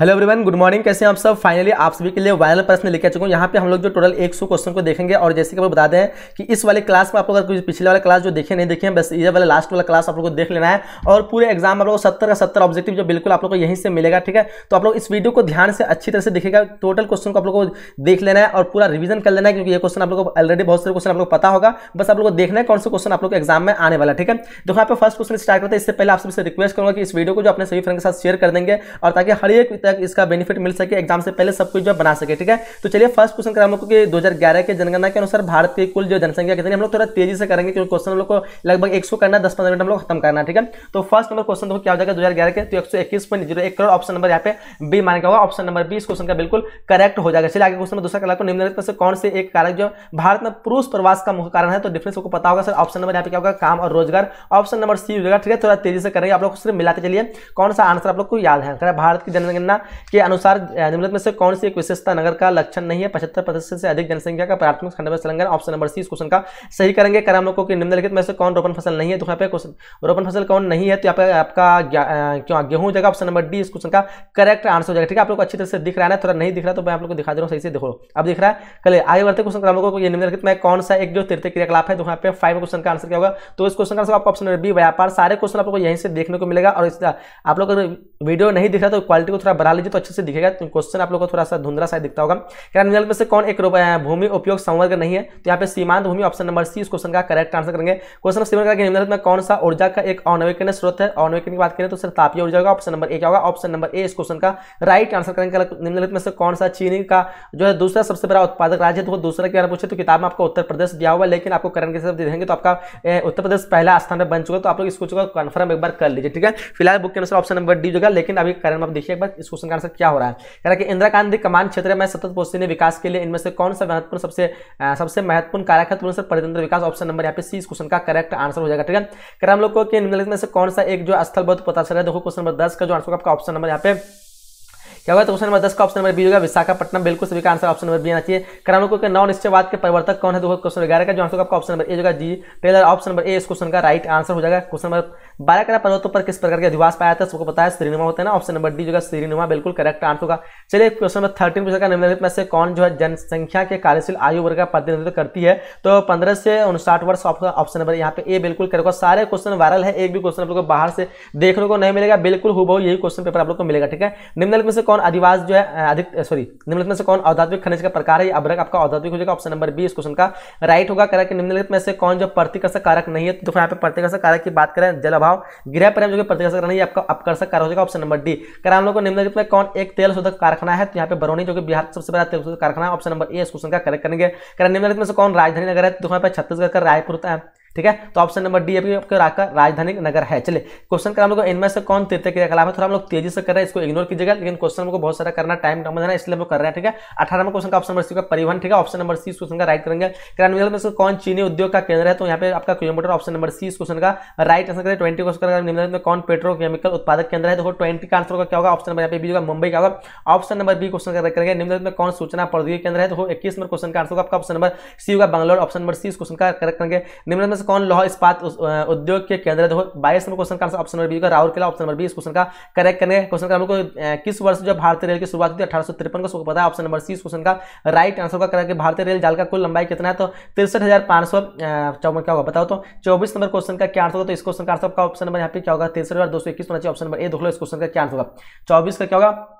Hello everyone, good morning. कैसे हैं आप सब। फाइनली आप सभी के लिए वायरल प्रश्न लेके आ चुका हूं। यहाँ पे हम लोग जो टोटल 100 क्वेश्चन को देखेंगे और जैसे कि आप बता दें कि इस वाले क्लास में आप लोग अगर पिछले वाला क्लास जो देखे नहीं देखे हैं, बस ये वाला लास्ट वाला क्लास आप लोग को देख लेना है और पूरे एग्जाम आप लोग को 70 का 70 ऑब्जेक्टिव जो बिल्कुल आप लोग को यहीं से मिलेगा। ठीक है, तो आप लोग इस वीडियो को ध्यान से अच्छी तरह से देखिएगा। टोटल क्वेश्चन को आप लोग को देख लेना है और पूरा रिवीजन कर लेना है, क्योंकि ये क्वेश्चन आप लोग को ऑलरेडी बहुत सारे क्वेश्चन आप लोग को पता होगा। बस आप लोग को देखना है कौन सा क्वेश्चन आप लोग को एग्जाम में आने वाला। ठीक है, देखो यहाँ पे फर्स्ट क्वेश्चन स्टार्ट करते हैं। इससे पहले आप सबसे रिक्वेस्ट करूंगा कि इस वीडियो को जो अपने सभी फ्रेंड के साथ शेयर कर देंगे और ताकि हर एक तक इसका बेनिफिट मिल सके, एग्जाम से पहले सब कुछ जो बना सके। ठीक है, तो चलिए फर्स्ट क्वेश्चन करें हम लोग के 2011 के जनगणना के अनुसार भारत की कुल जो जनसंख्या कितनी, हम लोग थोड़ा तेजी से करेंगे क्योंकि क्वेश्चन हम लोग को लगभग 100 करना है, 10-15 मिनट हम लोग खत्म करना है। ठीक है, तो फर्स्ट नंबर क्वेश्चन देखो क्या हो जाएगा 2011 के, तो 121.01 करोड़। ऑप्शन नंबर यहाँ पे बी मान के होगा। ऑप्शन नंबर बी इस क्वेश्चन का बिल्कुल करेक्ट हो जाएगा। चलिए आगे क्वेश्चन में दूसरा कारक को निम्नलिखित में से कौन से एक कारक जो भारत में पुरुष प्रवास का मुख्य कारण है, तो डिफरेंस को पता होगा सर। ऑप्शन नंबर यहाँ पे क्या होगा, काम और रोजगार। ऑप्शन नंबर सी हो जाएगा। ठीक है, थोड़ा तेजी से करेंगे आप लोग, सिर्फ मिलाते चलिए कौन सा आंसर आप लोग को याद है। भारत की जनगणना के अनुसार निम्नलिखित में से कौन सी एक विशेषता नगर का लक्षण नहीं है, 75% से अधिक जनसंख्या का प्राथमिक खंड में संलग्न। ऑप्शन नंबर सी इस क्वेश्चन का सही करेंगे। कर हम लोग को कि निम्नलिखित में से कौन रोपण फसल नहीं है, तो यहाँ पे क्वेश्चन रोपण फसल कौन नहीं है, तो यहाँ पे आपका गेहूं हो जाएगा। ऑप्शन नंबर डी इस क्वेश्चन का करेक्ट आंसर हो जाएगा। ठीक है, आप लोग को अच्छी तरह से दिख रहा है ना, थोड़ा नहीं दिख रहा तो मैं आप लोग को दिखा दे रहा हूँ, सही से देखो अब दिख रहा है। कल आगे बढ़ते क्वेश्चन हम लोगों को ये निम्नलिखित में कौन सा एक जो तृतीय क्रियाकलाप है, तो यहाँ पे 5 क्वेश्चन का आंसर क्या होगा, तो इस क्वेश्चन का आंसर आपको ऑप्शन नंबर बी व्यापार। सारे क्वेश्चन आप लोग को यहीं से देखने को मिलेगा और इसका आप लोग अगर वीडियो नहीं दिख रहा तो क्वालिटी को थोड़ा बढ़ा लीजिए तो अच्छे से दिखेगा। क्वेश्चन आप लोग को थोड़ा सा धुंधला सा दिखता होगा। निम्नलिखित में से कौन एक भूमि उपयोग संवर्ग नहीं है, तो यहाँ पे सीमांत भूमि। ऑप्शन नंबर सी इस क्वेश्चन का करेक्ट आंसर करेंगे। क्वेश्चन सीमांत का निम्नलिखित में कौन सा ऊर्जा का एक अनवीकरणीय स्रोत है। अनवीकरण की बात करें तो सर तापीय ऊर्जा होगा। ऑप्शन नंबर ए क्या होगा, ऑप्शन नंबर ए इस क्वेश्चन का राइट आंसर करेंगे। निम्नलिखित में से कौन सा चीनी का जो है दूसरा सबसे बड़ा उत्पादक राज्य है, तो दूसरा के बारे में पूछे तो किताब में आपको उत्तर प्रदेश दिया हुआ है, लेकिन आपको करण के हिसाब से देंगे तो आपका उत्तर प्रदेश पहला स्थान पर बन चुका है। तो आप लोग इस क्वेश्चन को कंफर्म एक बार कर लीजिए। ठीक है, फिलहाल बुक के अनुसार ऑप्शन नंबर डी होगा, लेकिन अभी करण में आप देखिए एक बार इस क्वेश्चन का आंसर क्या हो रहा है। कह रहा है कि इंदिरा गांधी कमान क्षेत्र में सतत पोषणीय विकास के लिए इनमें से कौन सा महत्वपूर्ण सबसे महत्वपूर्ण कारक है, तो परितंत्र विकास। ऑप्शन नंबर यहाँ पे सी इस क्वेश्चन का करेक्ट आंसर हो जाएगा। ठीक है, कर हम लोग को निम्नलिखित में से कौन सा एक जो स्थल बहुत पता चल रहा है, देखो क्वेश्चन नंबर 10 का जो आंसर आपका ऑप्शन नंबर यहाँ पे क्या होगा, तो क्वेश्चन नंबर 10 का ऑप्शन नंबर बी होगा विशाखापट्टनम। बिल्कुल सभी का आंसर ऑप्शन नंबर बी आना चाहिए। कर हम लोग को नौ निश्चयवाद के प्रवर्तक कौन है, तो क्वेश्चन 11 का जो आंसर आपका ऑप्शन नंबर ए होगा जी टेलर। ऑप्शन नंबर ए इस क्वेश्चन का राइट आंसर हो जाएगा। क्वेश्चन नंबर 12 का पर्वतों पर किस प्रकार के अधिवास पाया था, सबको पता है श्रीनुमा होता है ना। ऑप्शन नंबर डी होगा श्रीनुमा, बिल्कुल करेक्ट आंसर होगा। चलिए क्वेश्चन नंबर 13 पूछा निम्नलिखित में से कौन जो है जनसंख्या के कार्यशील आयु वर्ग का प्रतिनिधित्व करती है, तो 15 से 59 वर्ष। ऑप्शन नंबर यहाँ पे ए बिल्कुल करेक्ट। सारे क्वेश्चन वायरल है, एक भी क्वेश्चन आप लोग को बाहर से देखने को नहीं मिलेगा, बिल्कुल हूबहू यही क्वेश्चन पेपर आप लोग को मिलेगा। ठीक है, निम्नलिखित में से कौन आदिवास जो है निम्नलिखित में से कौन औद्योगिक खनिज का प्रकार है, अभ्रक आपका औद्योगिक हो जाएगा। ऑप्शन नंबर बी इस क्वेश्चन का राइट होगा। कह रहा है कि निम्नलिखित में से कौन जो प्रतिकर्षक कारक नहीं है, तो यहाँ पे प्रतिकर्षक कारक की बात करें जल अभाव गृह प्रेम जो प्रतिकर्षक नहीं है, आपका अपकर्षक कारक हो जाएगा। Option number D. कह हम लोग को निम्नलिखित में कौन एक तेल शोधक कारखाना है, तो यहाँ पे बरौनी जो कि बिहार सबसे बड़ा तेल शोधक कारखाना है। ऑप्शन नंबर ए इस क्वेश्चन का करेक्ट करेंगे। कह निम्नलिखित में से कौन राजधानी नगर है, तो यहाँ पे छत्तीसगढ़ का रायपुर होता है। ठीक है, तो ऑप्शन नंबर डी आपका राजधानी नगर है। चलिए क्वेश्चन का हम लोग इनमें से कौन तृतीय क्रियाकलाप है, थोड़ा हम लोग तेजी से कर रहे हैं, इसको इग्नोर कीजिएगा, लेकिन क्वेश्चन को बहुत सारा करना टाइम कम है इसलिए हम लोग कर रहे हैं। ठीक है, 18वां क्वेश्चन का ऑप्शन नंबर सी का परिवहन। ठीक है, ऑप्शन नंबर सी इस क्वेश्चन का राइट करेंगे। निम्नलिखित में से कौन चीनी उद्योग का केंद्र है, तो यहाँ पे आपका किलोमीटर। ऑप्शन नंबर सी इस क्वेश्चन का राइट आंसर करें। 20 क्वेश्चन निम्नलिखित में कौन पेट्रोकेमिकल उत्पादक केंद्र है, देखो 20 का आंसर क्या होगा, ऑप्शन नंबर यहाँ पे बी होगा मुंबई का होगा। Option number B question correct करेंगे। निम्नलिखित में कौन सूचना प्रौद्योगिकी केंद्र है, तो 21 नंबर क्वेश्चन का आंसर होगा आपका ऑप्शन नंबर सी होगा बंगलौर। ऑप्शन नंबर सी इस क्वेश्चन का करेक्ट करेंगे। निम्नलिखित में से कौन लौह इस्पात उद्योग के केंद्र है, देखो 22 नंबर क्वेश्चन का आंसर ऑप्शन नंबर बी का राउरकेला। ऑप्शन नंबर बी इस क्वेश्चन का करेक्ट करेंगे। क्वेश्चन का हम लोग को किस वर्ष जो भारतीय रेल की शुरुआत हुई थी, 1853 को, सबको पता है। ऑप्शन नंबर सी इस क्वेश्चन का राइट आंसर का करेंगे। भारतीय रेल जाल का कुल लंबाई कितना है, तो 63,554 क्या होगा बताओ तो। 24 नंबर क्वेश्चन का क्या आंसर होगा, तो इस क्वेश्चन का आंसर आपका ऑप्शन नंबर यहाँ पे क्या होगा 63,221 होना चाहिए। ऑप्शन नंबर ए देख लो इस क्वेश्चन का क्या आंसर होगा। 24 का क्या होगा,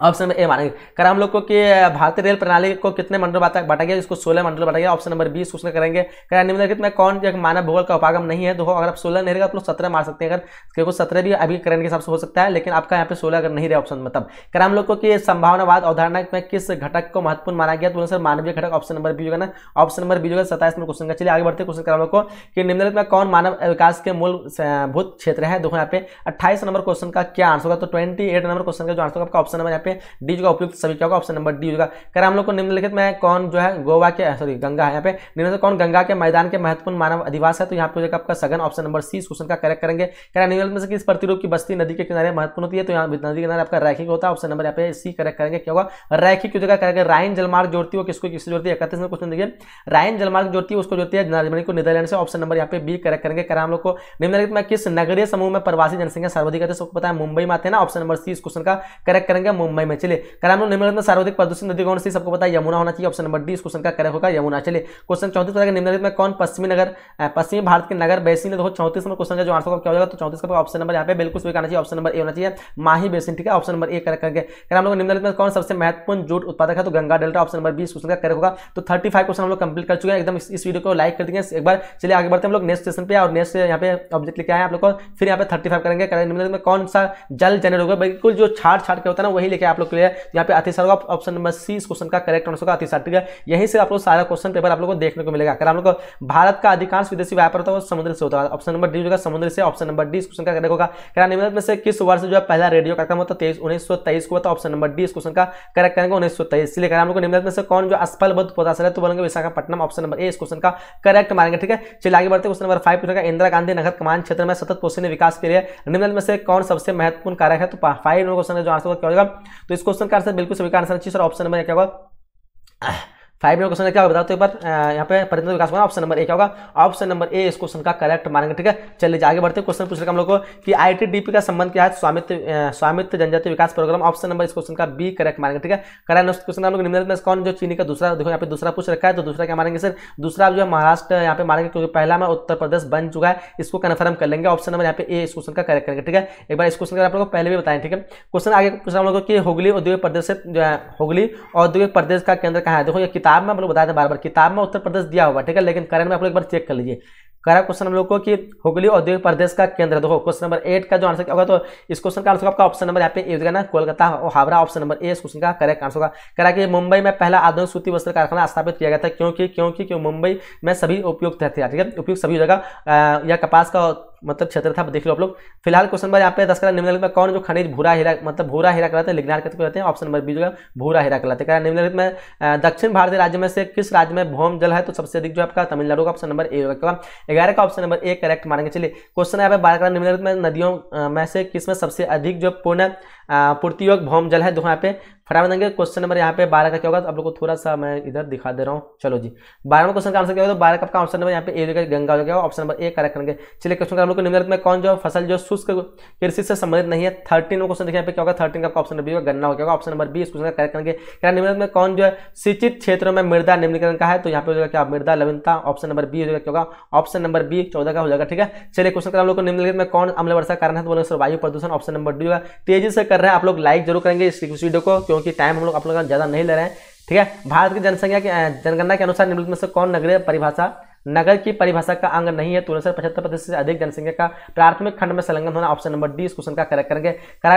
ऑप्शन नंबर ए मानेंगे। कर हम लोग को कि भारतीय रेल प्रणाली को कितने मंडल बांटा गया, इसको 16 मंडल बांटा गया। ऑप्शन नंबर 20 क्वेश्चन करेंगे। कर निम्नलिखित में कौन एक मानव भूगोल का उपागम नहीं है, देखो अगर आप 16 नहीं रहेगा आप लोग 17 मार सकते हैं, अगर क्योंकि 17 भी अभी करंट के हिसाब से हो सकता है, लेकिन आपका यहाँ पे 16 अगर नहीं रहे ऑप्शन मतलब। कर हम लोग को कि संभावनावाद अवधारणा में किस घटक को महत्वपूर्ण माना गया, तो सर मानवीय घटक। ऑप्शन नंबर बी होगा ना, ऑप्शन नंबर बी होगा 27 नंबर क्वेश्चन का। चलिए आगे बढ़ते क्वेश्चन कर हम लोग को कि निम्नलिखित में कौन मानव विकास के मूलभूत क्षेत्र है, देखो यहाँ पे 28 नंबर क्वेश्चन का क्या आंसर होगा, तो 28 नंबर क्वेश्चन का जो आंसर आपका ऑप्शन नंबर यहाँ पे डी होगा सभी क्या होगा, ऑप्शन नंबर डी होगा। कर हम लोग को निम्नलिखित में कौन जो है गोवा के गंगा है, यहाँ पे निम्नलिखित कौन गंगा के मैदान के महत्वपूर्ण मानव अधिवास है, तो यहाँ पे हो जाएगा आपका सघन। ऑप्शन नंबर सी इस क्वेश्चन का करेक्ट करेंगे। क्या निम्नलिखित में से किस प्रतिरूप की बस्ती नदी के किनारे महत्वपूर्ण होती है, तो यहाँ नदी के किनारे आपका रैखिक होता है। ऑप्शन नंबर यहाँ पे सी करेक्ट करेंगे। क्या होगा रैखिक की जगह करेंगे। राइन जलमार्ग जोड़ती है किसको किससे जोड़ती है, 31 में क्वेश्चन देखिए राइन जलमार्ग जोड़ती है उसको जोड़ती है जर्मनी को नीदरलैंड से। ऑप्शन नंबर यहाँ पे बी करेक्ट करेंगे। क्या हम लोग को निम्नलिखित में किस नगरीय समूह में प्रवासी जनसंख्या सर्वाधिक है, सबको पता है मुंबई में आते हैं ना। ऑप्शन नंबर सी इस क्वेश्चन का करेक्ट करेंगे। मुंबई में। चलिए करें हम लोग निम्नलिखित में सर्वाधिक प्रदूषित नदी कौन सी, सबको पता है यमुना होना चाहिए, ऑप्शन नंबर डी इस क्वेश्चन का करेक्ट होगा यमुना। चलिए क्वेश्चन 34 बताएगा निम्नलिखित में कौन पश्चिमी भारत के नगर बेसिन है। देखो 34 नंबर क्वेश्चन का जो आंसर होगा क्या होगा, तो 34 का ऑप्शन नंबर यहाँ पे बिल्कुल सही आना चाहिए, ऑप्शन नंबर ए होना चाहिए, माही बेसिन। ठीक है, ऑप्शन नंबर ए करेक्ट करके करें हम लोग निम्नलिखित में कौन सबसे महत्वपूर्ण जूट उत्पादक है, तो Ganga delta, option number 20 question का करेक्ट होगा। तो 35 क्वेश्चन हम लोग कंप्लीट कर चुके हैं एकदम। इस वीडियो को लाइक कर देंगे एक बार। चलिए आगे बढ़ते हैं हम लोग नेक्स्ट सेशन पे, और नेक्स्ट यहाँ पे ऑब्जेक्ट लेके आए आप लोग को, फिर यहाँ पे 35 करेंगे। निम्नलिखित में कौन सा जल जनरेट होगा, बिल्कुल जो छाट के होता है ना वही लेके आप लोग के लिए यहाँ पे अतिसार होगा, ऑप्शन नंबर सी इस क्वेश्चन का करेक्ट आंसर होगा अतिसार। ठीक है, यहीं से आप लोग सारा क्वेश्चन पेपर आप लोग को देखने को मिलेगा। अगर आप लोग को भारत का अधिकांश विदेशी व्यापार होता है वो समुद्र से होता है, ऑप्शन नंबर डी होगा समुद्र से, ऑप्शन नंबर डी इस क्वेश्चन का करेक्ट होगा। निम्नलिखित में से किस वर्ष जो है पहला रेडियो कार्यक्रम होता है, 1923 को होता है, ऑप्शन नंबर डी इस क्वेश्चन का करेक्ट करेंगे 1923। इसलिए हम लोग को निम्नलिखित में से कौन जो असफलबद्ध पोताशय है, तो बोलेंगे विशाखापट्टनम, ऑप्शन नंबर ए इस क्वेश्चन का करेक्ट मारेंगे। ठीक है, चलिए आगे बढ़ते हैं। क्वेश्चन नंबर 5 पूछेगा इंदिरा गांधी नगर कमान क्षेत्र में सतत पोषणीय विकास के लिए निम्नलिखित में से कौन सबसे महत्वपूर्ण कारक है, तो 5 नंबर क्वेश्चन का जो आंसर क्या होगा, तो इस क्वेश्चन का आंसर बिल्कुल सभी का आंसर चाहिए सर, ऑप्शन नंबर क्या होगा 5 नंबर क्वेश्चन क्या होगा बताओ तो एक बार यहाँ पे पर्यटन विकास होगा, ऑप्शन नंबर ए क्या होगा, ऑप्शन नंबर ए इस क्वेश्चन का करेक्ट मानेंगे। ठीक है, चलिए आगे बढ़ते हैं। क्वेश्चन पूछ रहे हम लोग को कि आईटीडीपी का संबंध क्या है, स्वामित्व जनजातीय विकास प्रोग्राम, ऑप्शन नंबर इस क्वेश्चन का बी करेक्ट मानेंगे। ठीक है, करेक्ट क्वेश्चन हम लोग निम्नलिखित में कौन जो चीनी का दूसरा, देखो यहाँ पे दूसरा पूछ रखा है, तो दूसरा क्या मानेंगे सर, दूसरा जो है महाराष्ट्र यहाँ पे मानेंगे, क्योंकि पहला में उत्तर प्रदेश बन चुका है, इसको कन्फर्म कर लेंगे, ऑप्शन नंबर यहाँ पे ए इस क्वेश्चन का करेक्ट करेंगे। ठीक है, एक बार इस क्वेश्चन का आप लोग को पहले भी बताएं। ठीक है, क्वेश्चन आगे पूछ हम लोग कि हुगली औद्योगिक प्रदेश से जो है हुगली औद्योगिक प्रदेश का केंद्र कहाँ है। देखो ये किताब में हम लोग बता दें, बार किताब में उत्तर प्रदेश दिया होगा, ठीक है, लेकिन करंट में आप लोग एक बार चेक कर लीजिए। करेक्ट क्वेश्चन हम लोग को कि हुगली औद्योगिक प्रदेश का केंद्र, देखो क्वेश्चन नंबर 8 का जो आंसर क्या होगा, तो इस क्वेश्चन का आंसर आपका ऑप्शन नंबर यहाँ पे ए होगा ना, कोलकाता और हावड़ा, ऑप्शन नंबर ए इस क्वेश्चन का करेक्ट आंसर होगा। करा कि मुंबई में पहला आधुनिक सूती वस्त्र कारखाना स्थापित किया गया था, क्योंकि मुंबई में सभी उपयुक्त थे, ठीक है, उपयुक्त सभी जगह या कपास का मतलब क्षेत्र था, देख लो आप लोग। फिलहाल क्वेश्चन नंबर यहाँ पे 10 का निम्नलिखित में कौन जो खनिज भूरा हीरा मतलब भूरा हीरा कहलाते हैं, लिग्नाइट कहते हैं, ऑप्शन नंबर बी जो है भूरा हीरा कहलाते हैं। निम्नलिखित में दक्षिण भारतीय राज्य में से किस राज्य में भौम जल है, तो सबसे अधिक जो आपका तमिलनाडु का, ऑप्शन नंबर ए होगा। 11 का ऑप्शन नंबर ए करेक्ट मानेंगे। चलिए क्वेश्चन यहाँ पे 12 का निम्नलिखित में नदियों में से किसमें सबसे अधिक जो पूर्ण पूर्ति योग भौम जल है, देखो यहाँ पे फटाफट देंगे। क्वेश्चन नंबर यहाँ पे 12 का क्या होगा, तो आप लोग को थोड़ा सा मैं इधर दिखा दे रहा हूँ। चलो जी 12वें क्वेश्चन का आंसर क्या होगा, तो 12 का ऑप्शन नंबर यहाँ पे ए होगा, गंगा हो गया, ऑप्शन नंबर ए करेक्ट करेंगे। चलिए क्वेश्चन हम लोग को निम्नलिखित में कौन जो फसल जो शुष्क कृषि से संबंधित नहीं है, 13 क्वेश्चन देखिए यहाँ पे क्या होगा, 13 का ऑप्शन नंबर बी होगा, गन्ना हो गया, ऑप्शन नंबर बी इस क्वेश्चन का करेक्ट करेंगे। क्या निम्नलिखित में कौन जो है सिंचित क्षेत्रों में मृदा निम्नीकरण का है, तो यहाँ पे हो जाएगा क्या मृदा लवणता, ऑप्शन नंबर बी हो जाएगा क्या होगा, ऑप्शन नंबर बी 14 का हो जाएगा। ठीक है, चलिए क्वेश्चन का हम लोग को निम्नलिखित में कौन अम्ल वर्षा कारण है, तो बोलेंगे सर वायु प्रदूषण, ऑप्शन नंबर डी होगा। तेजी से कर रहे हैं आप लोग, लाइक जरूर करेंगे इस वीडियो को, क्योंकि टाइम हम लोग आप लोग ज्यादा नहीं ले रहे हैं। ठीक है, भारत की जनसंख्या के जनगणना के अनुसार निम्नलिखित में से कौन नगर की परिभाषा का अंग नहीं है, तो 75% से अधिक जनसंख्या का प्राथमिक खंड में संलग्न होना, ऑप्शन नंबर डी इस क्वेश्चन का करेक्ट करेंगे।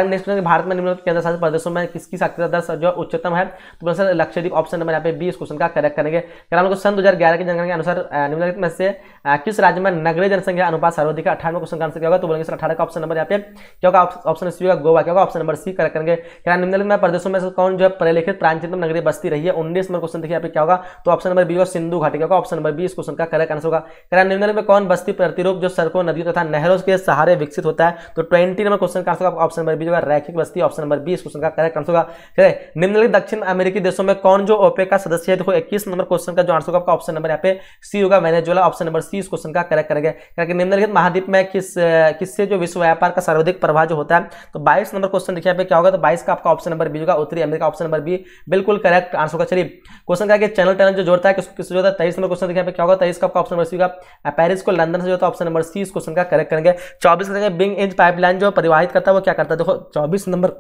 नेक्स्ट भारत में निम्नलिखित केंद्र शासित प्रदेशों में किसकी साक्षरता दर जो उच्चतम है, तो सर लक्षद्वीप, ऑप्शन नंबर यहाँ पे बी इस क्वेश्चन का करेक्ट करेंगे। हम लोग सन 2011 की जनगणना के अनुसार निम्नलिखित में से किस राज्य में नगरीय जनसंख्या अनुपात सर्वाधिक है, 18वें क्वेश्चन का आंसर क्या होगा, तो बोलेंगे सर 18 का ऑप्शन नंबर यहाँ पे क्या होगा, ऑप्शन सी होगा गोवा, क्या होगा, ऑप्शन नंबर सी करेक्ट करेंगे। निम्नलिखित में प्रदेशों में से कौन जो है प्रलेखित प्राचीनतम नगरीय बस्ती रही है, 19 नंबर क्वेश्चन देखिए यहाँ पे क्या होगा, तो ऑप्शन नंबर बी होगा सिंधु घाटी, क्या होगा, ऑप्शन नंबर बी इस क्वेश्चन का करेक्ट आंसर होगा। निम्नलिखित में कौन बस्ती प्रतिरूप जो सड़कों नदियों तथा नहरों के सहारे विकसित होता है, तो 20 नंबर क्वेश्चन का आंसर होगा, ऑप्शन नंबर बी होगा रैखिक बस्ती, ऑप्शन नंबर बी इस क्वेश्चन का करेक्ट आंसर होगा। निम्नलिखित दक्षिण अमेरिकी देशों में कौन जो ओपेक का सदस्य है, देखो 21 नंबर क्वेश्चन का जो आंसर होगा आपका ऑप्शन नंबर यहाँ पे सी होगा वेनेजुएला, ऑप्शन नंबर सी इस क्वेश्चन का करेक्ट करेंगे। निम्नलिखित महाद्वीप में किससे जो विश्व व्यापार का सर्वाधिक प्रभाव जो होता है, तो 22 नंबर क्वेश्चन देखिए यहाँ पे क्या होगा, तो 22 का आपका ऑप्शन नंबर बी होगा उत्तरी अमेरिका, ऑप्शन नंबर बी बिल्कुल करेक्ट आंसर होगा। चलिए क्वेश्चन क्या चैनल जो जोड़ता है किसको जोड़ता है, 23 नंबर क्वेश्चन देखिए यहाँ पे क्या होगा, 23 का आपका ऑप्शन नंबर सी होगा पेरिस को लंदन से जो ऑप्शन नंबर सी इस क्वेश्चन का करेक्ट करेंगे। 24 का बिंग एज पाइपलाइन जो परिवाहित करता है वो क्या करता है, देखो 24 नंबर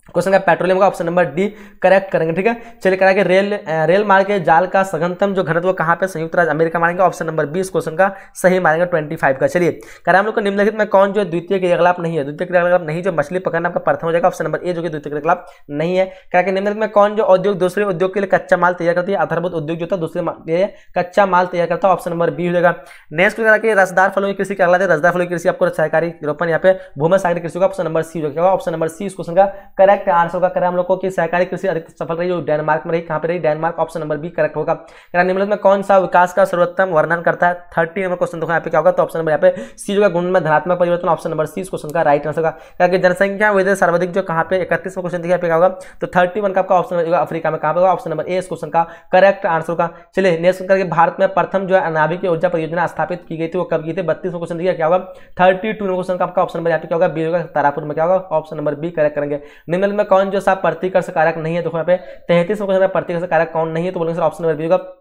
क्वेश्चन का पेट्रोलियम का ऑप्शन नंबर डी करेक्ट करेंगे। ठीक है, चलिए करा के रेल मार्ग के जाल का सघनतम जो घनत्व कहां पे, संयुक्त राज्य अमेरिका मारेंगे, ऑप्शन नंबर 20 क्वेश्चन का सही मारेंगे 25 का। चलिए करा हम लोग को निम्नलिखित में कौन जो द्वितीय क्रियाकलाप नहीं है, द्वितीय क्रियाकलाप नहीं जो मछली पकड़ना आपका प्रथम हो जाएगा, ऑप्शन नंबर ए जो कि द्वितीय क्रियाकलाप नहीं है। करा के निम्नलिखित में कौन जो उद्योग दूसरे उद्योग के लिए कच्चा माल तैयार करती है, आधारभूत उद्योग जो था दूसरे कच्चा माल तैयार करता है, ऑप्शन नंबर बी हो जाएगा। नेक्स्ट करा के रसदार फलों की कृषि क्या कहलाती है, रसदार फलों की कृषि आपको सहकारी रोपण यहाँ पे भूमि सागरी कृषि का ऑप्शन नंबर सी हो जाएगा, ऑप्शन नंबर सी इस क्वेश्चन का करेक्ट आंसर होगा। करा हम लोग को कि सहकारी कृषि अधिक सफल रही जो डेनमार्क में रही, कहां पे रही, Denmark, option number B correct होगा। निम्नलिखित में कौन सा विकास का सर्वोत्तम वर्णन करता है, 30 नंबर क्वेश्चन देखो यहाँ पे क्या होगा, तो ऑप्शन नंबर यहाँ पे सी होगा गुण में धनात्मक परिवर्तन, ऑप्शन नंबर सी इस क्वेश्चन का राइट आंसर होगा। जनसंख्या वृद्धि सर्वाधिक जो कहां पे 31वां क्वेश्चन देखिए पे क्या होगा, तो 31 का आपका ऑप्शन होगा अफ्रीका में, कहां पे होगा, ऑप्शन नंबर ए इस क्वेश्चन का करेक्ट आंसर होगा। चलिए नेक्स्ट करके भारत में प्रथम जो है नाभिकीय ऊर्जा परियोजना स्थापित की गई थी वो कब की थी, 32वां क्वेश्चन देखिए क्या होगा, 32 क्वेश्चन का आपका ऑप्शन नंबर यहाँ पे क्या होगा, बी होगा तारापुर में, क्या होगा, ऑप्शन नंबर बी करेक्ट करेंगे। निम्नलिखित में कौन जो सा प्रतिकर्ष कारक नहीं है, देखो यहाँ पे 33 में क्वेश्चन प्रतिकर्ष कारक कौन नहीं है, तो बोलेंगे सर ऑप्शन नंबर बी होगा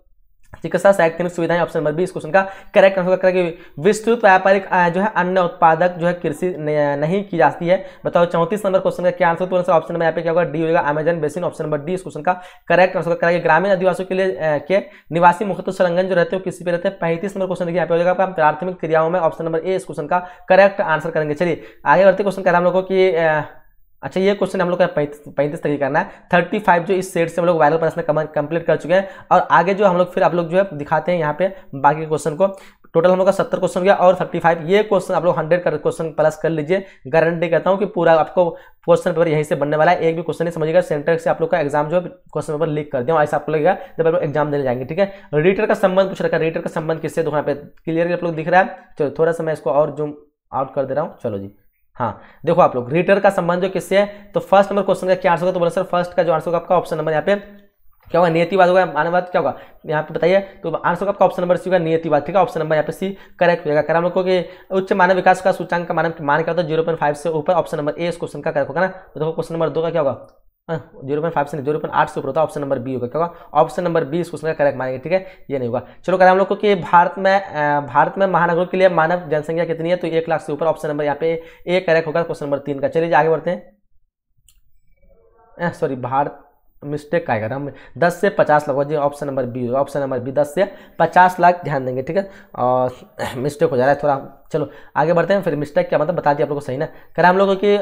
चिकित्सा शैक्षणिक सुविधाएं, ऑप्शन नंबर बी इस क्वेश्चन का करेक्ट आंसर करेंगे। विस्तृत व्यापारिक जो है अन्य उत्पादक जो है कृषि नहीं की जाती है, बताओ 34 नंबर क्वेश्चन का क्या आंसर, तो ऑप्शन नंबर यहाँ पे क्या होगा डी होगा Amazon basin, option number D इस क्वेश्चन का करेक्ट आंसर करेंगे। ग्रामीण आदिवासियों के लिए के निवासी मुख्यतः संलग्न जो रहते हैं किसी पे रहते हैं, 35 नंबर क्वेश्चन यहाँ पे हो जाएगा आपका प्राथमिक क्रियाओं में, ऑप्शन नंबर ए इस क्वेश्चन का करेक्ट आंसर करेंगे। चलिए आगे बढ़ते क्वेश्चन कर हम लोगों की अच्छा ये क्वेश्चन हम लोग का 35 तक ही करना है। 35 जो इस सेट से हम लोग वायरल प्रश्न कंप्लीट कर चुके हैं और आगे जो हम लोग फिर आप लोग जो है दिखाते हैं यहाँ पे बाकी क्वेश्चन को। टोटल हम लोग का 70 क्वेश्चन गया और 35 ये क्वेश्चन आप लोग 100 क्वेश्चन प्लस कर लीजिए, गारंटी करता हूँ कि पूरा आपको क्वेश्चन पेपर यहीं से बनने वाला है। एक भी क्वेश्चन नहीं समझिएगा, सेंटर से आप लोग का एग्जाम जो है क्वेश्चन पेपर लीक कर दिया ऐसा आपको लगेगा जब आप लोग एग्जाम देने जाएंगे, ठीक है। रीटर का संबंध पूछ रखा है, रीटर का संबंध किससे, तो यहाँ पे क्लियरली आप लोग दिख रहा है। चलो थोड़ा सा मैं इसको और जूम आउट कर दे रहा हूँ, चलो जी हाँ देखो आप लोग रीटर का संबंध जो किससे है, तो फर्स्ट नंबर क्वेश्चन का क्या आंसर होगा, तो बोला सर फर्स्ट का जो आंसर होगा आपका ऑप्शन नंबर यहाँ पे क्या होगा नियतिवाद होगा, मानववाद क्या होगा यहाँ पे बताइए, तो आंसर आपका ऑप्शन नंबर सी होगा नियतिवाद, ठीक है। ऑप्शन नंबर यहाँ पे सी करेक्ट हो जाएगा। कर हम लोग को कि उच्च मानव विकास का सूचांक का मान क्या होता है 0.5 से ऊपर, ऑप्शन नंबर ए इस क्वेश्चन का करेक्ट होगा ना। तो देखो क्वेश्चन नंबर 2 का क्या होगा 0.5 से 0.8 से ऊपर होता है, ऑप्शन नंबर बी होगा, क्या होगा ऑप्शन नंबर बी इस क्वेश्चन का करेक्ट मानेंगे, ठीक है ये नहीं होगा। चलो कर हम लोग को कि भारत में महानगरों के लिए मानव जनसंख्या कितनी है, तो 1 लाख से ऊपर, ऑप्शन नंबर यहाँ पे ए करेक्ट होगा क्वेश्चन नंबर 3 का। चलिए आगे बढ़ते हैं, सॉरी भारत मिस्टेक का आएगा, हम 10 से 50 lakh ji, option number B, option number B 10 से 50 लाख ध्यान देंगे, ठीक है। और मिस्टेक हो जा रहा है थोड़ा, चलो आगे बढ़ते हैं। फिर मिस्टेक क्या मतलब बता दिया आप लोगों को सही ना। कर हम लोगों की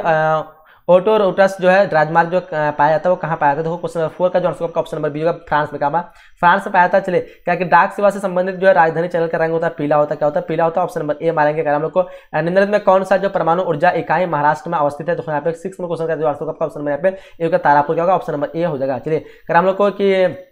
ओटोरोटस जो है राजमार्ग जो पाया जाता है वो कहाँ पाया जाता है, देखो क्वेश्चन नंबर 4 का जो आंसर आपका ऑप्शन नंबर बी होगा फ्रांस में, कहा फ्रांस में पाया था। चले क्या कि डाक सेवा से संबंधित जो है राजधानी चैनल का रंग होता है पीला होता है, क्या होता है पीला होता है, ऑप्शन नंबर ए मारेंगे। हम लोग को निम्नलिखित में कौन सा जो परमाणु ऊर्जा इकाई महाराष्ट्र में अवस्थित है, तो यहाँ पे 6 क्वेश्चन का जो आंसर आपका ऑप्शन नंबर यहाँ पे ए तारापुर क्या होगा, ऑप्शन नंबर ए हो जाएगा। चलिए कर हम लोग को कि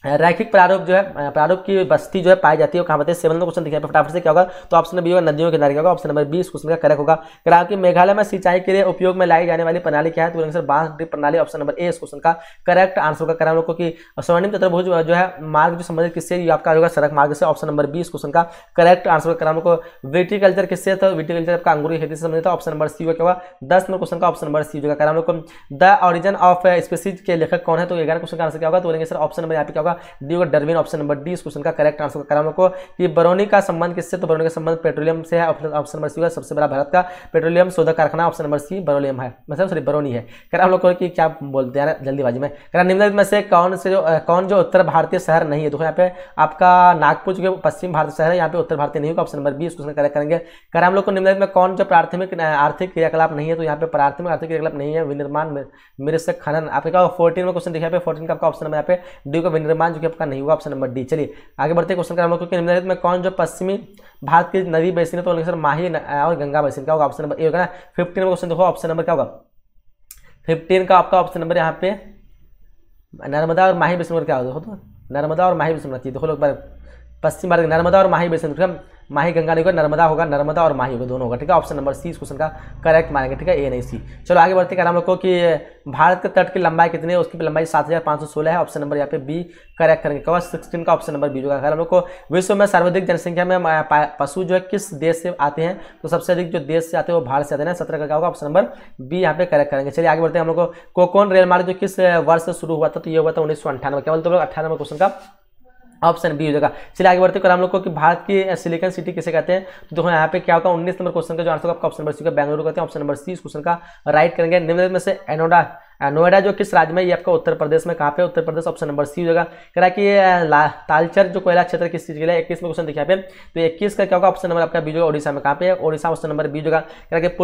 रैखिक प्रारूप जो है प्रारूप की बस्ती जो है पाई जाती है, कहाँ बताइए 7 नंबर क्वेश्चन दिखाई फटाफट से क्या होगा, तो ऑप्शन नंबर बी होगा नदियों के किनारे, क्या होगा ऑप्शन नंबर 20 क्वेश्चन का करेक्ट होगा। करा कि मेघालय में सिंचाई के लिए उपयोग में लाई जाने वाली प्रणाली क्या है, तो आंसर बांस ड्रिप प्रणाली, ऑप्शन नंबर ए इस क्वेश्चन का करेक्ट आंसर होगा। करा हम लोग को कि स्वर्णिम चतुर्भुज जो है मार्ग जो संबंधित किससे, ये आपका होगा सड़क मार्ग से, ऑप्शन नंबर 20 क्वेश्चन का करेक्ट आंसर। करा हम लोग को विटिकल्चर किससे, तो विटिकल्चर आपका अंगूर की खेती से संबंधित, ऑप्शन नंबर सी होगा, क्या होगा 10 नंबर क्वेश्चन का ऑप्शन नंबर सी होगा। करा हम लोग को द ऑरिजिन ऑफ स्पीसीज के लेखक कौन है, तो 11 क्वेश्चन का आंसर क्या होगा, तो बोलेंगे सर ऑप्शन नंबर यहाँ पे क्या होगा डी होगा डार्विन, ऑप्शन नंबर डी इस क्वेश्चन का करेक्ट आंसर करा हम लोग को कि बरौनी का संबंध किससे, तो बरौनी का संबंध पेट्रोलियम से है, ऑप्शन नंबर सी होगा सबसे बड़ा भारत का पेट्रोलियम शोधक कारखाना, ऑप्शन नंबर सी बरौलियम है, मतलब सॉरी बरौनी है। करा हम लोग को कि क्या बोलते हैं जल्दीबाजी में, करा निम्नलिखित में से कौन जो उत्तर भारतीय शहर नहीं है, देखो यहाँ पे आपका नागपुर जो पश्चिम भारत शहर है, यहाँ पे उत्तर भारतीय नहीं होगा, ऑप्शन नंबर बी इस क्वेश्चन करेक्ट करेंगे। करा हम लोग को निम्नलिखित में कौन जो प्राथमिक आर्थिक क्रियाकलाप नहीं है, तो यहाँ पे प्राथमिक आर्थिक क्रियाकलाप नहीं है विनिर्माण मृत्सक खनन, आपका 14 में क्वेश्चन दिखा पे 14 का आपका ऑप्शन नंबर यहाँ पे डी का विनिर्माण जो कि आपका नहीं होगा, ऑप्शन नंबर डी। चलिए आगे बढ़ते क्वेश्चन का हम लोग निम्नलिखित में कौन जो पश्चिमी भारत की नदी बेसिन है, तो सर माही और गंगा बेसिन, क्या होगा ऑप्शन नंबर ए होगा ना। 15 में क्वेश्चन देखो ऑप्शन नंबर क्या होगा 15 का आपका ऑप्शन नंबर यहाँ पे नर्मदा और माही बेसिन क्या होगा, तो नर्मदा और माही बेसिन देखो लोग पश्चिम भारत नर्मदा और माही बेसिन, माही गंगा नहीं होगा नर्मदा होगा, नर्मदा और माही होगा दोनों होगा, ठीक है ऑप्शन नंबर सी इस क्वेश्चन का करेक्ट मानेंगे, ठीक है ए नहीं सी। चलो आगे बढ़ते हैं हम लोग को कि भारत के तट की लंबाई कितनी है, उसकी लंबाई 7516 है, ऑप्शन नंबर यहाँ पे बी करेक्ट करेंगे, क्या 16 का ऑप्शन नंबर बी होगा। हम लोग को विश्व में सर्वाधिक जनसंख्या में पशु जो है किस देश से आते हैं, तो सबसे अधिक जो देश से आते हैं वो भारत से आते हैं, 17 का क्या होगा ऑप्शन नंबर बी यहाँ पे करेक्ट करेंगे। चलिए आगे बढ़ते हैं हम लोग को कौन रेल मार्ग जो किस वर्ष से शुरू हुआ था, तो ये हुआ था 1998, क्या बोलते हैं 98 क्वेश्चन का ऑप्शन बी हो जाएगा। चलिए आगे बढ़ते हैं हम लोग को कि भारत की सिलिकन सिटी किसे कहते हैं, तो देखो यहाँ पे क्या होगा 19 नंबर क्वेश्चन का जो आंसर आपका ऑप्शन नंबर सी का बेंगलुरु कहते हैं, ऑप्शन नंबर सी इस क्वेश्चन का राइट करेंगे। निम्नलिखित में से नोएडा जो किस राज्य में, ये आपका उत्तर प्रदेश में, कहाँ पे Uttar Pradesh, option number C हो जाएगा। कह रहा है कि तालचर जो कोयला क्षेत्र किस चीज के लिए 21 में क्वेश्चन दिखा पे, तो 21 का क्या होगा ऑप्शन नंबर आपका बी होगा ओडिशा में, कहाँ पे ओडिशा ऑप्शन नंबर बी होगा। कह रहा है कि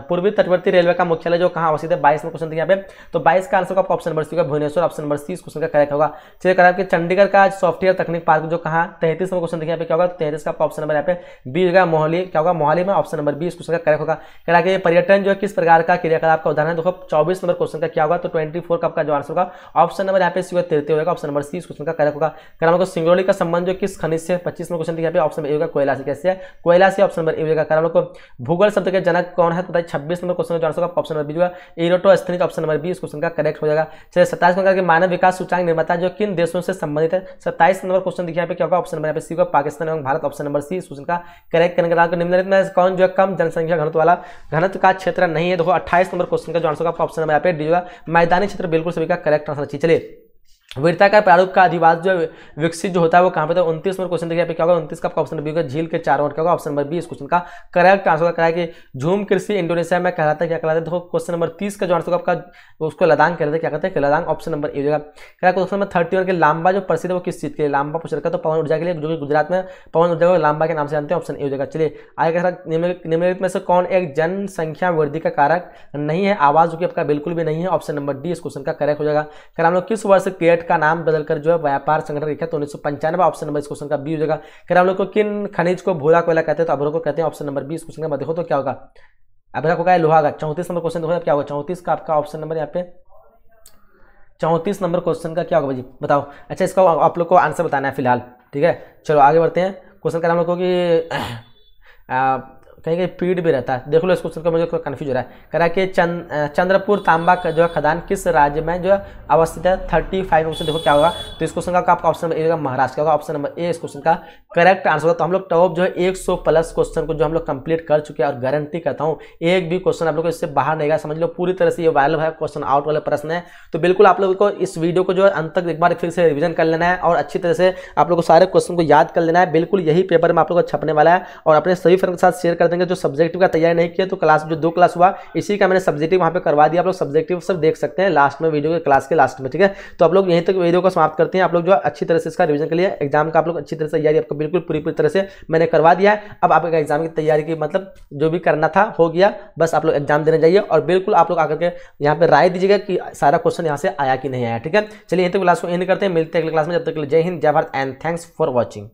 पूर्वी तटवर्ती रेलवे का मुख्यालय जो कहाँ अवस्थित है, 22 में क्वेश्चन दिखा पे, तो 22 का आंसर आपका ऑप्शन नंबर सी होगा भुवनेश्वर, ऑप्शन नंबर सी इस क्वेश्चन का करेक्ट होगा। चलिए कह रहा है कि चंडीगढ़ का सॉफ्टवेयर तकनीक पार्क जो कहाँ 33 में क्वेश्चन दिखा पे, क्या होगा 33 का आपका ऑप्शन नंबर यहाँ पे बी होगा मोहाली, क्या होगा मोहाली में, ऑप्शन नंबर बी इस क्वेश्चन का करेक्ट होगा। कह रहा है कि पर्यटन जो है किस प्रकार का क्रियाकलाप का उदाहरण है, देखो 24 नंबर क्वेश्चन का क्या होगा, तो 24 का आपका जो आंसर होगा ऑप्शन नंबर यहाँ पे सी तृतीय होगा, ऑप्शन नंबर सी इस क्वेश्चन का करेक्ट होगा। कह रहा है सिंगरौली का संबंध जो किस खनिज से 25 में क्वेश्चन दिखा पे, ऑप्शन ए होगा कोयला से, कैसे है कोयला से, ऑप्शन नंबर ए होगा। कह रहा है भूगोल शब्द के जनक कौन है, तो बताइए 26 नंबर क्वेश्चन का आंसर होगा ऑप्शन नंबर बी होगा इरोटोस्थेनिक, ऑप्शन नंबर बी इस क्वेश्चन का करेक्ट हो जाएगा। चलिए 27 नंबर के मानव विकास सूचकांक निर्माता जो किन देशों से संबंधित है, 27 नंबर क्वेश्चन दिखा पे क्या होगा ऑप्शन नंबर यहाँ पे सी होगा पाकिस्तान एवं भारत, ऑप्शन नंबर सी इस क्वेश्चन का करेक्ट करेंगे। निम्नलिखित में कौन जो कम जनसंख्या घनत्व वाला घनत्व का क्षेत्र नहीं है, देखो 28 नंबर क्वेश्चन का जो आंसर होगा आपका ऑप्शन नंबर यहाँ पे डी होगा, मैदानी क्षेत्र बिल्कुल सभी का करेक्ट आंसर चाहिए। चलिए वृत्ताकार प्रारूप का अधिवास जो विकसित जो होता है वो कहाँ पे, तो 29 नंबर क्वेश्चन देखिए यहाँ पे क्या होगा, 29 का आपका ऑप्शन नंबर बी होगा, झील के चारों ओर क्या होगा, ऑप्शन नंबर बी इस क्वेश्चन का करेक्ट आंसर होगा। कि झूम कृषि इंडोनेशिया में कहलाता है, क्या कहलाता है, देखो क्वेश्चन नंबर 30 का जो आंसर होगा आपका उसको लदांग कहते हैं, क्या कहते हैं लदांग, ऑप्शन नंबर ए होगा। क्वेश्चन नंबर 31 के लांबा जो प्रसिद्ध है वो किस चीज के लिए, लांबा पूछ रखा है तो पवन ऊर्जा के लिए, जो कि गुजरात में पवन ऊर्जा को लांबा के नाम से जानते हैं, ऑप्शन ए हो जाएगा। चलिए आगे निम्नलिखित में से कौन एक जनसंख्या वृद्धि का कारक नहीं है, आवाज जो कि आपका बिल्कुल भी नहीं है, ऑप्शन नंबर डी इस क्वेश्चन का करेक्ट हो जाएगा। हम लोग किस वर्ष केट का नाम बदलकर जो है व्यापार संगठन लिखा तो 1995, ऑप्शन नंबर इस क्वेश्चन का बी हो जाएगा। हम लोग को किन खनिज को भूरा कोयला कहते हैं, तो अभ्र को कहते हैं, ऑप्शन नंबर बी इस क्वेश्चन का देखो तो क्या होगा, अभ्र को क्या है, लोहा का। 34 नंबर क्वेश्चन देखो क्या होगा, 34 का आपका ऑप्शन नंबर यहाँ पे 34 नंबर क्वेश्चन का क्या होगा भाई बताओ। अच्छा इसका आप लोग को आंसर बताना है फिलहाल, ठीक है। चलो आगे बढ़ते हैं। क्वेश्चन का हम लोग को कि कहीं कहीं पीड भी रहता है, देख लो इस क्वेश्चन का मुझे कंफ्यूज हो रहा है। कह रहा है कि चंद्रपुर तांबा का जो है खदान किस राज्य में जो है अवस्थित है, 35 क्वेश्चन देखो क्या होगा, तो इस क्वेश्चन का आपका ऑप्शन नंबर ए होगा, महाराष्ट्र का होगा, ऑप्शन नंबर ए इस क्वेश्चन का करेक्ट आंसर होगा। तो हम लोग टॉप जो है 100 प्लस क्वेश्चन को जो हम लोग कंप्लीट कर चुके हैं और गारंटी करता हूँ एक भी क्वेश्चन आप लोग को इससे बाहर नहीं गया, समझ लो पूरी तरह से ये वायरल है क्वेश्चन आउट वाले प्रश्न है। तो बिल्कुल आप लोगों को इस वीडियो को जो है अंत तक एक बार फिर से रिविजन कर लेना है और अच्छी तरह से आप लोग को सारे क्वेश्चन को याद कर लेना है। बिल्कुल यही पेपर में आप लोग को छपने वाला है और अपने सभी फ्रेंड के साथ शेयर कर देंगे। जो सब्जेक्टिव का तैयारी नहीं किया तो क्लास जो 2 क्लास हुआ इसी का मैंने सब्जेक्टिव वहां पे करवा दिया, आप लोग सब्जेक्टिव सब देख सकते हैं लास्ट में वीडियो के क्लास के लास्ट में, ठीक है। तो आप लोग यहीं तक वीडियो को समाप्त करते हैं। आप लोग जो अच्छी तरह से इसका रिवीजन के लिए एग्जाम का आप लोग अच्छी तरह से तैयारी आपको बिल्कुल पूरी तरह से मैंने करवा दिया है। अब आपका एग्जाम की तैयारी की मतलब जो भी करना था हो गया, बस आप लोग एग्जाम देने जाइए और बिल्कुल आप लोग आकर के यहाँ पे राय दीजिएगा कि सारा क्वेश्चन यहाँ से आया कि नहीं आया, ठीक है। चलिए यहीं तक क्लास को एंड करते हैं, मिलते हैं अगले क्लास में, जब तक के लिए जय हिंद जय Bharat and thanks for watching.